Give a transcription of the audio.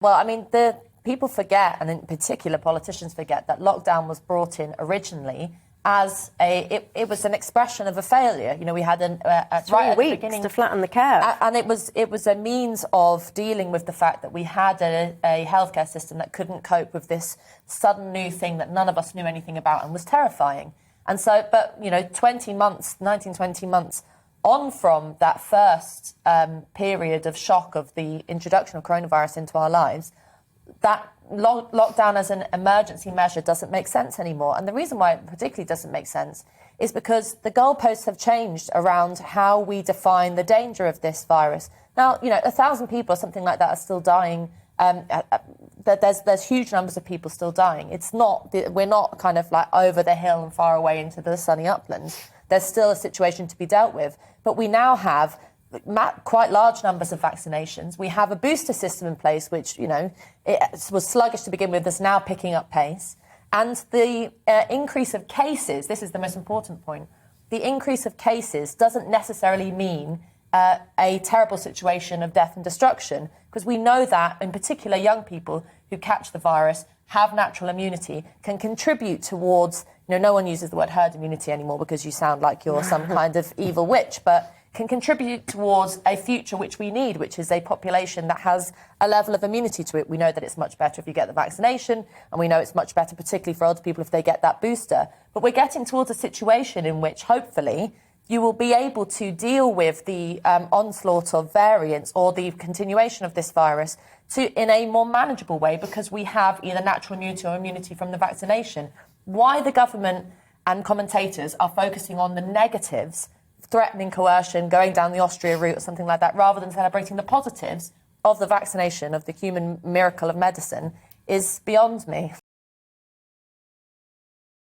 Well, I mean, the people forget, and in particular politicians forget, that lockdown was brought in originally as it was an expression of a failure. You know, we had right 3 weeks to flatten the curve, and it was a means of dealing with the fact that we had a healthcare system that couldn't cope with this sudden new thing that none of us knew anything about and was terrifying. And so, but you know, 20 months on from that first period of shock of the introduction of coronavirus into our lives, that lockdown as an emergency measure doesn't make sense anymore. And the reason why it particularly doesn't make sense is because the goalposts have changed around how we define the danger of this virus. Now, you know, 1,000 people or something like that are still dying. There's huge numbers of people still dying. It's not, we're not kind of like over the hill and far away into the sunny uplands. There's still a situation to be dealt with. But we now have quite large numbers of vaccinations. We have a booster system in place, which, you know, it was sluggish to begin with, is now picking up pace. And the increase of cases, this is the most important point, the increase of cases doesn't necessarily mean a terrible situation of death and destruction, because we know that, in particular, young people who catch the virus have natural immunity, can contribute towards, you know, no one uses the word herd immunity anymore because you sound like you're some kind of evil witch, but can contribute towards a future which we need, which is a population that has a level of immunity to it. We know that it's much better if you get the vaccination, and we know it's much better, particularly for older people, if they get that booster. But we're getting towards a situation in which, hopefully, you will be able to deal with the onslaught of variants or the continuation of this virus in a more manageable way, because we have either natural immunity or immunity from the vaccination. Why the government and commentators are focusing on the negatives, threatening coercion, going down the Austria route or something like that, rather than celebrating the positives of the vaccination, of the human miracle of medicine, is beyond me.